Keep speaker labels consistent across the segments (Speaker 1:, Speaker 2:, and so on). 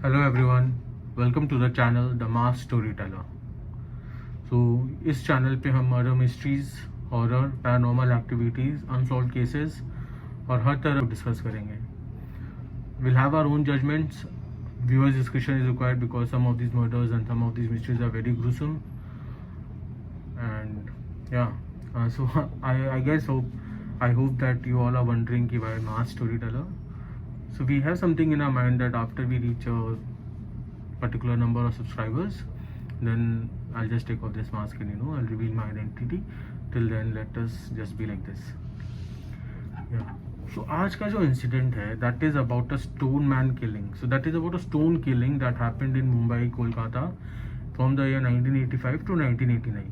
Speaker 1: Hello everyone, welcome to the channel the mass story teller. So इस channel पे हम murder mysteries, horror, paranormal activities, unsolved cases और हर तरह discuss करेंगे। Will have our own judgements. Viewers discretion is required because some of these murders and some of these mysteries are very gruesome. And yeah, so I hope that you all are wondering कि why mass storyteller. So we have something in our mind that after we reach a particular number of subscribers, then I'll just take off this mask and I'll reveal my identity. Till then, let us just be like this. Yeah. So आज का जो incident है, that is about a stone man killing. So that is about a stone killing that happened in Mumbai, Kolkata, from the year 1985 to 1989.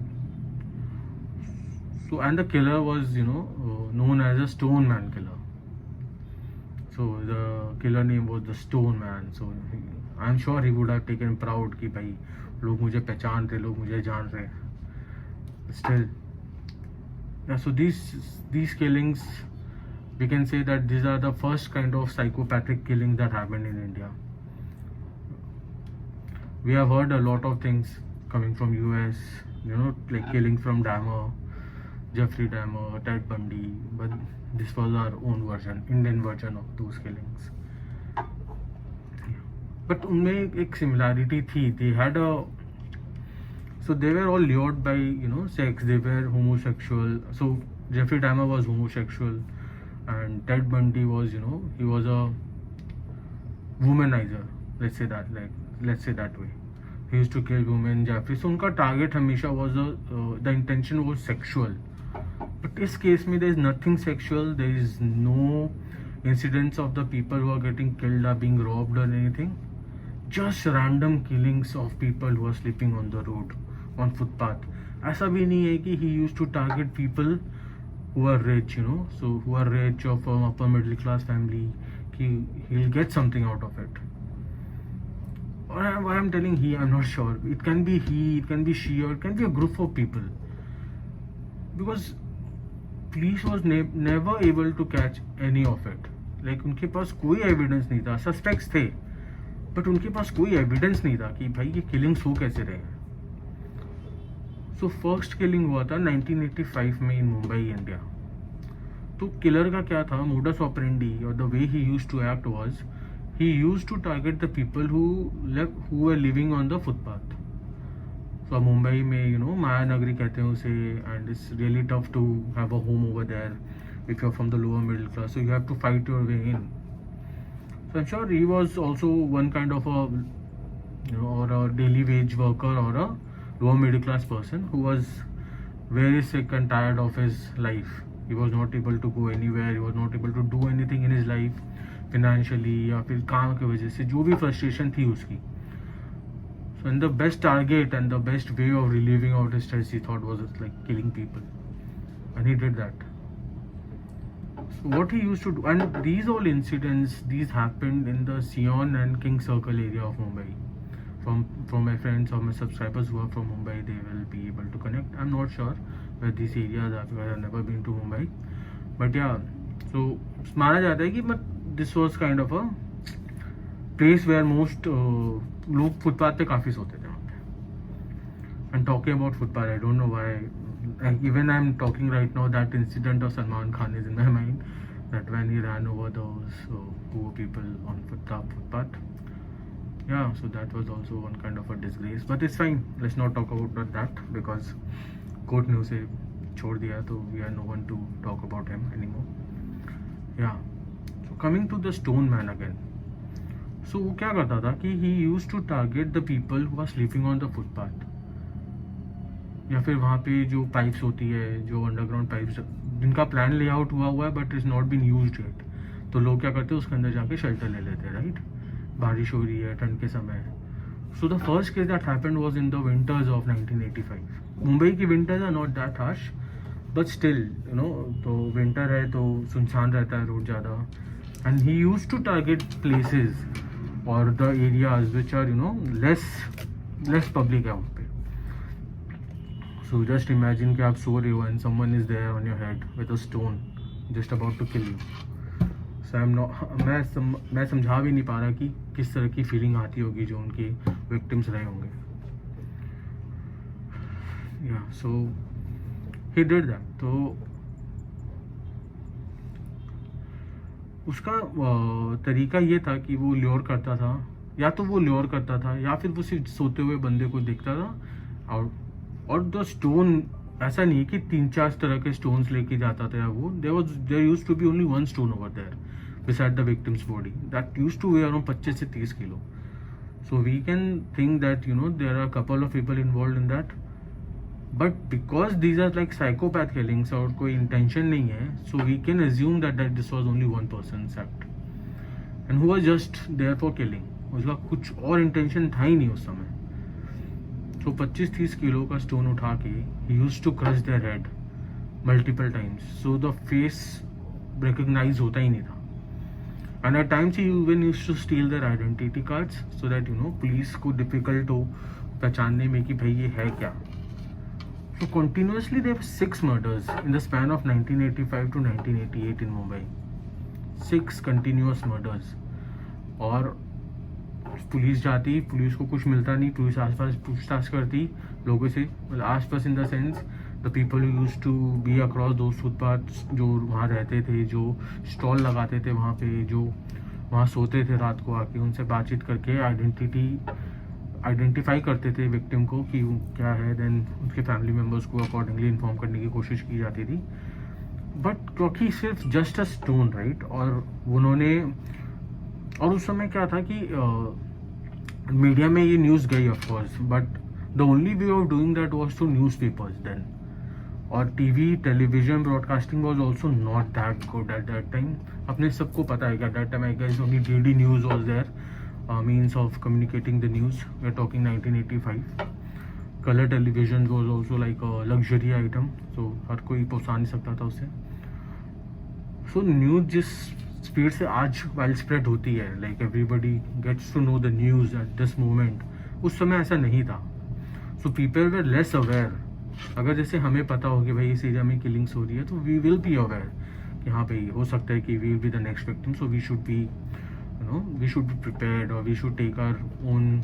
Speaker 1: So and the killer was known as a stone man killer. So the killer name was the Stone Man. So I'm sure he would have taken proud कि भाई लोग मुझे पहचान रहे, लोग मुझे जान रहे. Still, yeah. So these killings, we can say that these are the first kind of psychopathic killings that happened in India. We have heard a lot of things coming from US, like killings from Dahmer, Jeffrey Dahmer, Ted Bundy, but this was our own version, Indian version of those killings. But उनमें एक similarity थी. They had so they were all lured by sex. They were homosexual. So Jeffrey Dahmer was homosexual, and Ted Bundy was he was a womanizer. Let's say that way. He used to kill women. Jeffrey. So उनका target हमेशा was the intention was sexual. But इस case में there is nothing sexual. There is no incidents of the people who are getting killed are being robbed or anything. Just random killings of people who are sleeping on the road, on footpath. ऐसा भी नहीं है कि he used to target people who are rich, so who are rich or from upper middle class family. He'll get something out of it. Or why I'm telling he, I'm not sure. It can be he, it can be she, or it can be a group of people. Because police was never able to catch any of it. Like उनके पास कोई evidence नहीं था. Suspects थे, but उनके पास कोई evidence नहीं था कि भाई ये killings हो कैसे रहे हैं. So first killing हुआ था 1985 में in Mumbai, India. तो किलर का क्या था, modus operandi or the way he used to act was he used to target the people who were living on the footpath. So Mumbai में माया नगरी कहते हैं उसे, and it's really tough to have a home over there if you're from the lower middle class. So you have to fight your way in. So I'm sure he was also one kind of a or a daily wage worker or a lower middle class person who was very sick and tired of his life. He was not able to go anywhere. He was not able to do anything in his life financially या फिर काम की वजह से जो भी frustration थी उसकी. So and the best target and the best way of relieving out his stress he thought was like killing people, and he did that. So what he used to do, and these all incidents, these happened in the Sion and King Circle area of Mumbai. From my friends or my subscribers who are from Mumbai, they will be able to connect. I'm not sure where these areas are because I've never been to Mumbai. But yeah, so माना जाता है कि this was kind of a place where most लोग footpath पे काफ़ी सोते थे वहाँ पे. And talking about footpath, I don't know why. Even I'm talking right now, that incident of Salman Khan is in my mind. That when he ran over those poor people on footpath. Yeah, so that was also one kind of a disgrace. But it's fine. Let's not talk about that because court ने उसे छोड़ दिया, तो we are no one to talk about him anymore. Yeah. So coming to the Stone Man again. So वो क्या करता था कि he used to target the people who are sleeping on the footpath. या फिर वहाँ पे जो पाइप्स होती है, जो अंडरग्राउंड पाइप्स जिनका प्लान लेआउट हुआ है but is not been used yet, तो लोग क्या करते हैं उसके अंदर जाके शेल्टर ले लेते हैं, राइट. बारिश हो रही है ठंड के समय. So the first case that happened was in the winters of 1985. Mumbai की winters are not that harsh but still तो विंटर है तो सुनसान रहता है रोड ज़्यादा. And he used to target places और the areas which are less public है वहाँ पे. So just imagine कि आप सो रहे हो and someone is there on your head with a stone just about to kill you. So I am not मैं समझा भी नहीं पा रहा कि किस तरह की फीलिंग आती होगी जो उनके विक्टिम्स रहे होंगे. या सो ही डिड दैट. तो उसका तरीका ये था कि वो ल्योर करता था, या तो वो ल्योर करता था या फिर वो सिर्फ सोते हुए बंदे को देखता था. और द स्टोन ऐसा नहीं है कि 3-4 तरह के स्टोन्स लेके जाता था. वो there used to be only one stone over there beside the victim's body that used to weigh around 25 से 30 kilo. So we can think that there are a couple of people involved in that, but because these are like psychopath killings और कोई intention नहीं है, so we can assume that this was only one person's act and who was just there for killing. उसका कुछ और intention था ही नहीं उस समय. So 25-30 किलो का स्टोन उठा के he used to crush their head multiple times, so the face recognize होता ही नहीं था. And at times he even used to steal their identity cards so that police को difficult हो पहचानने में कि भाई ये है क्या. So continuously there were 6 murders in the span of 1985 to 1988 in Mumbai. 6 continuous murders. और पुलिस जाती, पुलिस को कुछ मिलता नहीं, पुलिस आसपास पूछताछ करती लोगों से, मतलब आसपास in the sense the people who used to be across दो फुटपाथ, जो वहाँ रहते थे, जो स्टॉल लगाते थे वहाँ पे, जो वहाँ सोते थे रात को आके, उनसे बातचीत करके आइडेंटिफाई करते थे विक्टिम को कि क्या है. देन उनके फैमिली मेम्बर्स को अकॉर्डिंगली इन्फॉर्म करने की कोशिश की जाती थी. बट क्योंकि सिर्फ जस्ट अ स्टोन, राइट, और उन्होंने, और उस समय क्या था कि मीडिया में ये न्यूज़ गई of course, but the only way of doing that was to newspapers then. और television broadcasting was also not that good at that time. अपने सबको पता है कि at that time I guess only DD news was there means of communicating the news. We are talking 1985. Colour television was also like a luxury item, तो हर कोई पहुँचा नहीं सकता था उससे. सो न्यूज़ जिस स्पीड से आज वाइड स्प्रेड होती है, like everybody gets to know the news at this moment, उस समय ऐसा नहीं था. So people were less aware. अगर जैसे हमें पता हो कि भाई इस एरिया में किलिंग्स हो रही है, तो वी विल बी अवेयर कि हाँ भाई हो सकता है कि we will be the next victim. So we should be prepared और we should take our own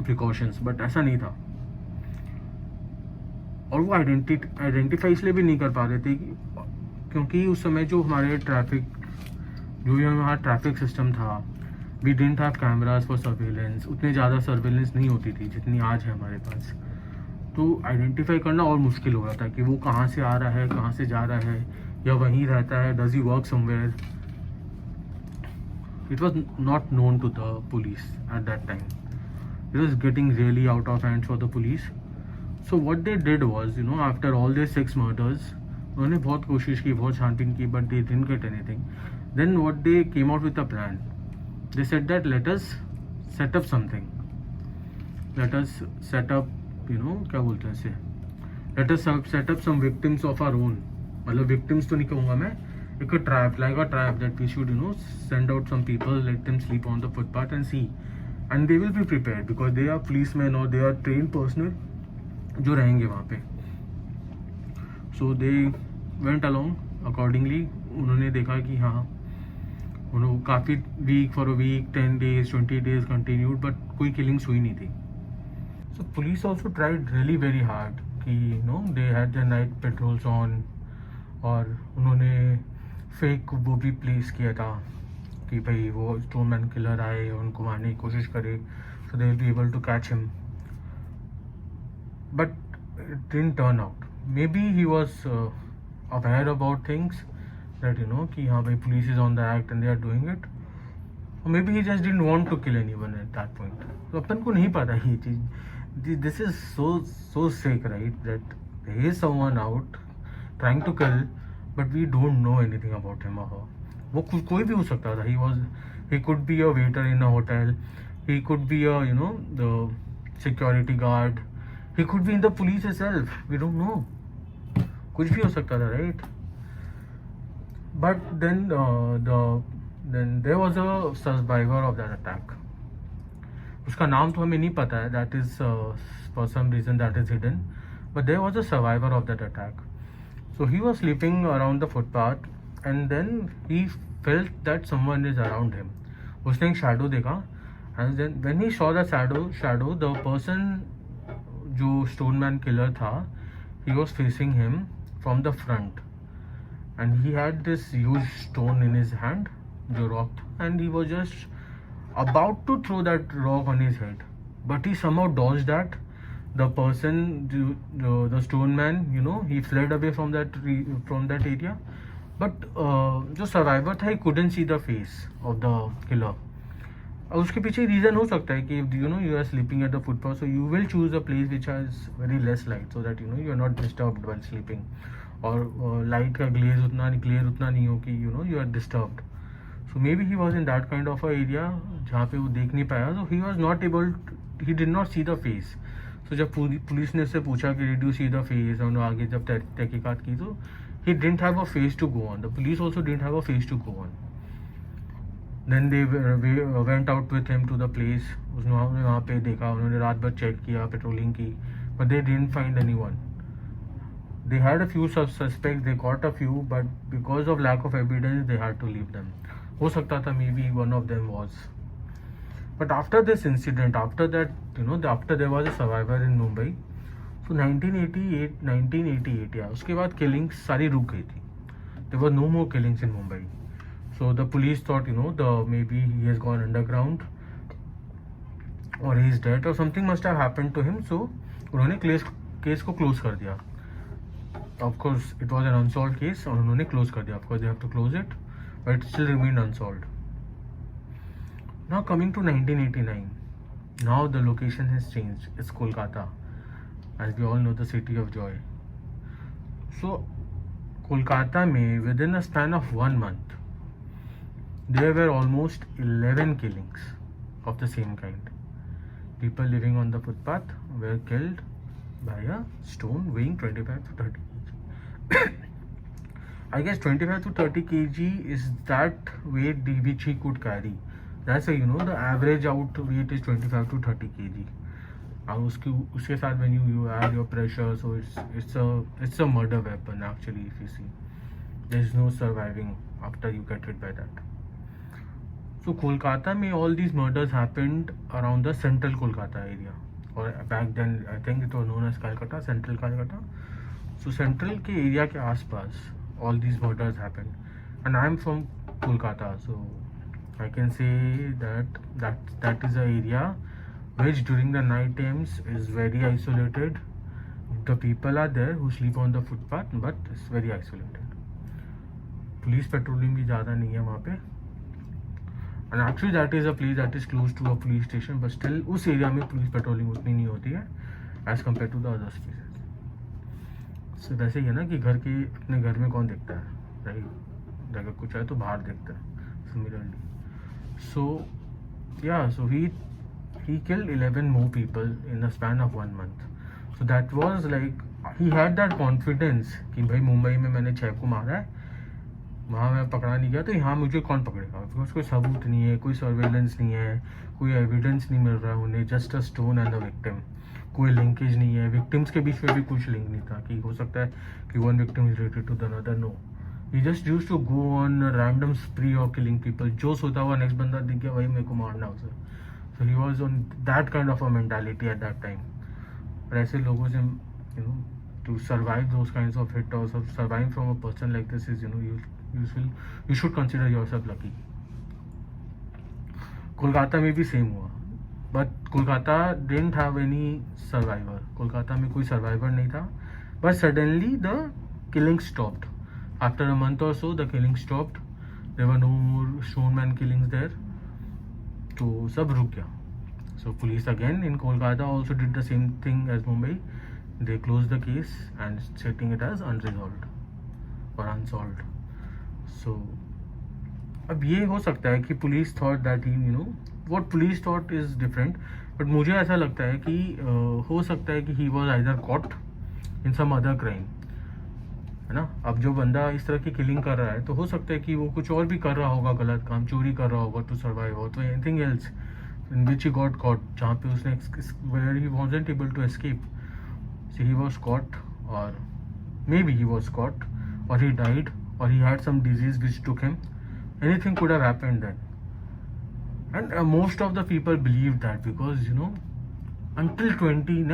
Speaker 1: precautions. But ऐसा नहीं था. और वो आइडेंटिफाई इसलिए भी नहीं कर पा रहे थे क्योंकि उस समय जो हमारे ट्रैफिक सिस्टम था, we didn't have cameras for surveillance. उतने ज़्यादा सर्वेलेंस नहीं होती थी जितनी आज है हमारे पास. तो आइडेंटिफाई करना और मुश्किल हो रहा था कि वो कहाँ से आ रहा है, कहाँ से जा रहा है, या वहीं रहता है, does he work somewhere. It was not known to the police at that time. It was getting really out of hands for the police. So what they did was, after all they 6 murders, उन्होंने बहुत कोशिश की, बहुत छानबीन की, but they didn't get anything. Then what they came out with a plan. They said that let us set up something, let us set up, क्या बोलते हैं इसे, let us set up some victims of our own. मतलब victims तो नहीं कहूँगा मैं, एक trap, like a trap that we should send out some people, let them sleep on the footpath and see, and they will be prepared because they are policeman और they are train personnel जो रहेंगे वहाँ पे. So they went along accordingly. उन्होंने देखा कि हाँ, उन्होंने काफ़ी for a week 10 days 20 days continued, but कोई किलिंग्स हुई नहीं थी. So police also tried really very hard कि they had the night patrols on, और उन्होंने फेक वो भी प्लेस किया था कि भाई वो स्टोनमैन किलर आए, उनको मारने की कोशिश करे, so they will be able to catch him. But it didn't turn out. Maybe he was aware about things that कि हाँ भाई police is on the act and they are doing it, or maybe he just didn't want to kill anyone at that point. तो अपन को नहीं पता ये चीज़. This is so sick, right, that there is someone out trying to kill, but we don't know anything about him or her. वो कोई भी हो सकता था. He could be a waiter in a hotel, he could be a the security guard, he could be in the police itself, we don't know. कुछ भी हो सकता था, right. But then there was a survivor of that attack. उसका नाम तो हमें नहीं पता है, that is for some reason that is hidden, but there was a survivor of that attack. So he was sleeping around the footpath and then he felt that someone is around him. उसने एक shadow देखा, and then when he saw the shadow, the person जो stoneman killer था, he was facing him from the front, and he had this huge stone in his hand, जो rock था, and he was just about to throw that rock on his head, but he somehow dodged that. The person, the stone man, you know, he fled away from that area. But जो survivor था, he couldn't see the face of the killer. और उसके पीछे reason हो सकता है कि you know you are sleeping at the footpath, so you will choose a place which has very less light, so that you know you are not disturbed while sleeping. और light का glare उतना नहीं हो कि you know you are disturbed. So maybe he was in that kind of a area जहाँ पे वो देख नहीं पाया, so he did not see the face. So जब पुलिस ने उससे पूछा कि did you see the face, और आगे जब तहकीकात की, तो he didn't have a face to go on. The police also didn't have a face to go on. Then they went out with him to the place. उन्होंने वहाँ पे देखा, उन्होंने रात भर चेक किया, पेट्रोलिंग की, but they didn't find anyone. They had a few suspects, they caught a few, but because of lack of evidence, they had to leave them. हो सकता था maybe one of them was. But after this incident, after that, you know, after there was a survivor in Mumbai, so 1988, yeah, उसके बाद killings सारी रुक गई थी. There were no more killings in Mumbai. So the police thought, you know, maybe he has gone underground, or he is dead, or something must have happened to him. So उन्होंने case को close कर दिया. Of course, it was an unsolved case, और उन्होंने close कर दिया. Of course, they have to close it, but it still remained unsolved. Now coming to 1989, now the location has changed. It's Kolkata, as we all know, the city of joy. So Kolkata में within a span of 1 month, there were almost 11 killings of the same kind. People living on the footpath were killed by a stone weighing 25 to 30 kg. I guess 25 to 30 kg is that weight which he could carry. That's why, you know, the average out weight is 25 to 30 kg. और उसके साथ when you add your pressure, so it's a murder weapon actually. If you see, there is no surviving after you get hit by that. So Kolkata में all these murders happened around the central Kolkata area, or back then I think it was known as Calcutta, central Calcutta. So central के area के आसपास all these murders happened, and I am from Kolkata, so I can say that is an area which during the night times is very isolated. The people are there who sleep on the footpath, but it's very isolated. Police patrolling भी ज़्यादा नहीं है वहाँ पे, and actually that is a place that is close to a police station, but still उस area में police patrolling उतनी नहीं होती है as compared to the other places. So वैसे ही है ना कि अपने घर में कौन देखता है, राइट? अगर कुछ है तो बाहर देखता है. Similarly, so yeah, so he killed 11 more people in a span of 1 month. So that was like, he had that confidence कि भाई मुंबई में मैंने 6 को मारा है, वहाँ मैं पकड़ा नहीं गया, तो यहाँ मुझे कौन पकड़ेगा? बिकॉज कोई सबूत नहीं है, कोई सर्वेलेंस नहीं है, कोई एविडेंस नहीं मिल रहा है उन्हें, just a stone and a victim. कोई लिंकेज नहीं है, विक्टिम्स के बीच में भी कुछ लिंक नहीं था कि हो सकता है कि one victim is related to the other. No, he just used to go on a random spree of killing people. जो सोता हुआ नेक्स्ट बंदा दिख गया, वही मेरे को मारना उसे. So he was on that kind of a mentality at that time. और ऐसे लोगों से, you know, to survive those kinds of hit or surviving from a person like this is, you know, you should consider yourself lucky. Kolkata में भी same हुआ, but Kolkata didn't have any survivor. Kolkata में कोई survivor नहीं था, but suddenly the killing stopped. After a month or so, the killing stopped. There were no more stoneman killings there. तो सब रुक गया. So police again in Kolkata also did the same thing as Mumbai. They closed the case and setting it as unresolved or unsolved. So अब ये हो सकता है कि police thought that he, you know, what police thought is different, but मुझे ऐसा लगता है कि हो सकता है कि he was either caught in some other crime, है ना. अब जो बंदा इस तरह की किलिंग कर रहा है, तो हो सकता है कि वो कुछ और भी कर रहा होगा, गलत काम, चोरी कर रहा होगा टू सर्वाइव, और तो anything else in which he got caught, जहाँ पे उसने where he wasn't able to escape. So he was caught, और maybe he was caught, और ही डाइड, और he had some disease which took him, Anything could have happened then. And most of the people believed that, because until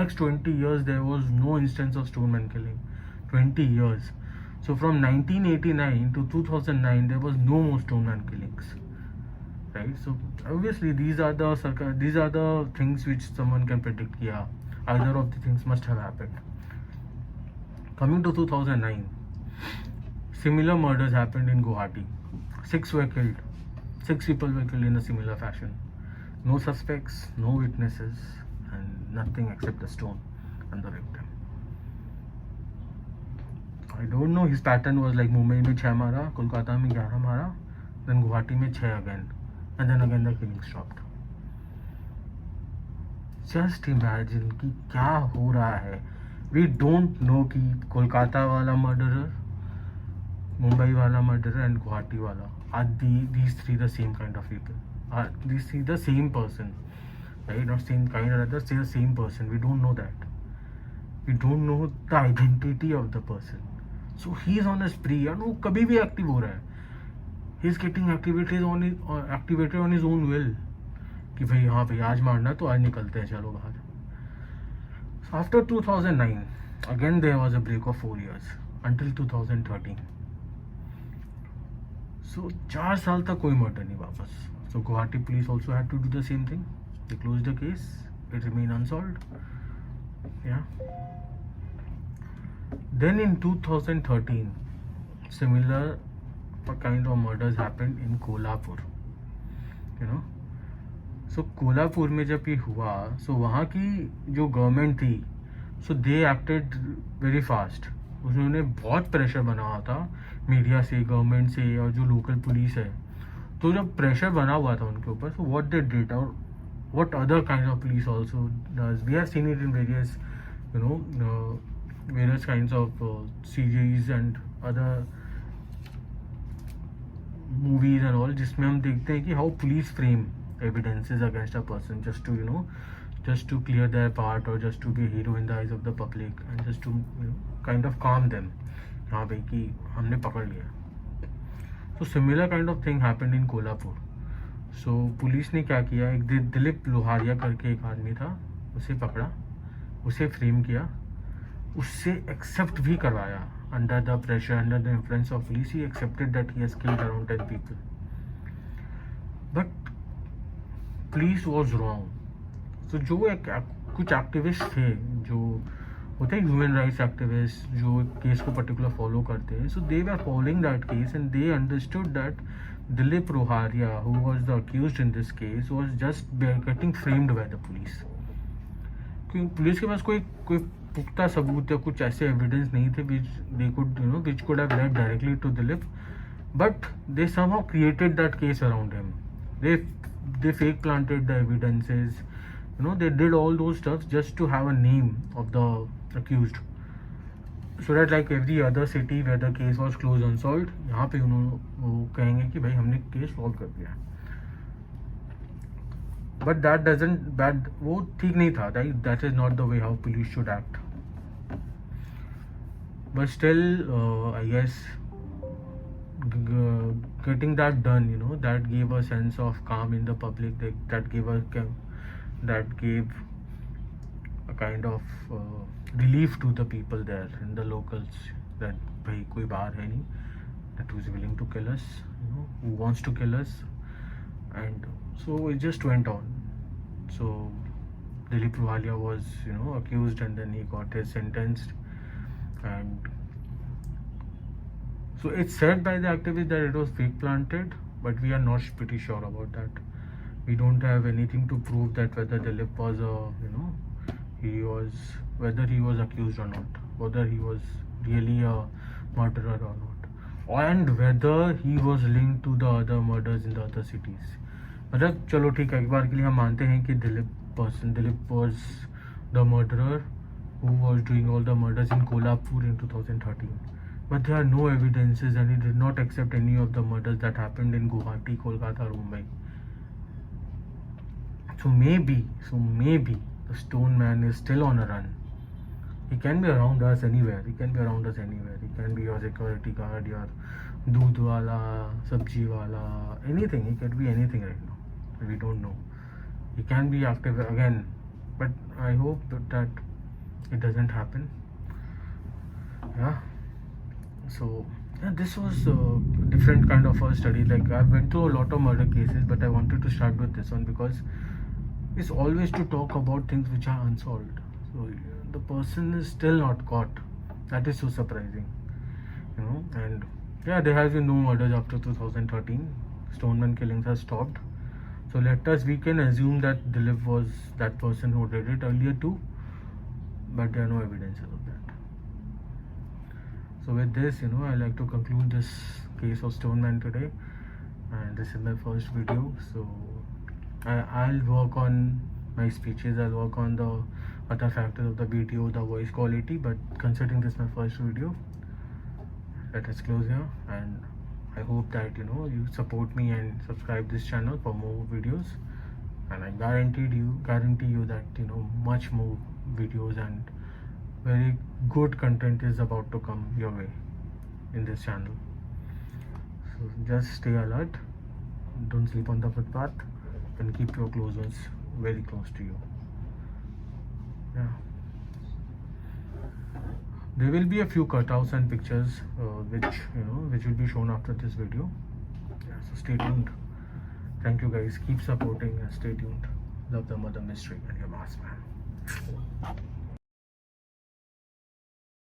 Speaker 1: next 20 years there was no instance of Stoneman killing. 20 years. So from 1989 to 2009 there was no more Stoneman killings, right? So obviously these are the things which someone can predict. Yeah, either of the things must have happened. Coming to 2009, similar murders happened in Guwahati. 6 were killed. 6 people were killed in a similar fashion. No suspects, no witnesses, and nothing except the stone and the victim. I don't know, his pattern was like Mumbai में 6 मारा, Kolkata में 11 मारा, then Guwahati में 6 again, and then again the killing stopped. Just imagine कि क्या हो रहा है. We don't know कि कोलकाता वाला murderer, Mumbai wala murderer, and Guwahati wala, are these three the same kind of people? Are these three the same person? Right? Not same kind, or rather say the same person. We don't know that. We don't know the identity of the person. So he is on a spree, and वो कभी भी active हो रहा है. He is getting activated on his own will. कि भाई हाँ भाई आज मारना तो आज निकलते हैं, चलो बाहर. So after 2009, again there was a break of 4 years until 2013. So 4 साल तक कोई मर्डर नहीं वापस. So Guwahati police also had to do the same thing. They closed the case. It remained unsolved. Yeah. Then in 2013, similar kind of murders happened in Kolhapur. So Kolhapur में जब ये हुआ, so वहाँ की जो गवर्नमेंट थी, so they acted very fast. उन्होंने बहुत प्रेशर बना हुआ था मीडिया से, गवर्नमेंट से, और जो लोकल पुलिस है. तो जब प्रेशर बना हुआ था उनके ऊपर, so what they did, और what other kind of police also does, we have seen it in various various kinds of series and other movies and all, जिसमें हम देखते हैं कि how police frame evidences against a person just to clear their part, or just to be a hero in the eyes of the public, and just to kind of calm them. हाँ भाई कि हमने पकड़ लिया. So similar kind of thing happened in Kolhapur. So police ने क्या किया, एक दिलीप लोहारिया करके एक आदमी था, उसे पकड़ा, उसे फ्रेम किया, उससे एक्सेप्ट भी करवाया. Under the pressure, under the influence of police, he accepted that he has killed around 10 people. But police was wrong. So जो कुछ एक्टिविस्ट थे, जो होते हैं ह्यूमन राइट्स एक्टिविस्ट, जो केस को पर्टिकुलर फॉलो करते हैं, so they were following that case, and they understood that Dilip Loharia, who was the accused in this case, was just getting framed by the police. क्योंकि police के पास कोई पुख्ता सबूत या कुछ ऐसे एविडेंस नहीं थे which could have led directly to Dilip, but they somehow created that case around him. They fake planted the evidences, they did all those stuff just to have a name of the accused, so that like every other city where the case was closed unsolved, यहाँ पे वो कहेंगे कि भाई हमने case solve कर दिया. But वो ठीक नहीं था. That is not the way how police should act. But still, I guess getting that done, that gave a sense of calm in the public. That gave a kind of relief to the people there and the locals, that bhai koi baar hai nahi that who's willing to kill us, who wants to kill us. And so it just went on. So Dilip Luhalia was accused, and then he got his sentenced. And so it's said by the activists that it was fake planted, but we are not pretty sure about that. We don't have anything to prove that whether Dilip was whether he was accused or not, whether he was really a murderer or not, and whether he was linked to the other murders in the other cities. मतलब चलो ठीक है, एक बार के लिए हम मानते हैं कि Dilip was the murderer who was doing all the murders in Kolhapur in 2013. But there are no evidences, and he did not accept any of the murders that happened in Guwahati, Kolkata, or Mumbai. So maybe the Stone Man is still on a run. He can be around us anywhere. He can be your security guard, your दूध wala, sabji wala, anything. He could be anything right now. We don't know. He can be active again, but I hope that it doesn't happen. Yeah. So yeah, this was a different kind of a study. Like I went through a lot of murder cases, but I wanted to start with this one because it's always to talk about things which are unsolved. So the person is still not caught. That is so surprising, you know. And yeah, there has been no murders after 2013. Stoneman killings have stopped. So we can assume that Dilip was that person who did it earlier too, but there are no evidences of that. So with this, you know, I like to conclude this case of Stoneman today, and this is my first video. So I'll work on my speeches. I'll work on the other factors of the video, the voice quality. But considering this my first video, let us close here, and I hope that, you know, you support me and subscribe this channel for more videos. And I guarantee you that, you know, much more videos and very good content is about to come your way in this channel. So just stay alert, don't sleep on the footpath, and keep your close ones very close to you. Yeah, there will be a few cutouts and pictures which will be shown after this video. Yeah, so stay tuned. Thank you guys, keep supporting and stay tuned. Love the murder mystery and your masked man.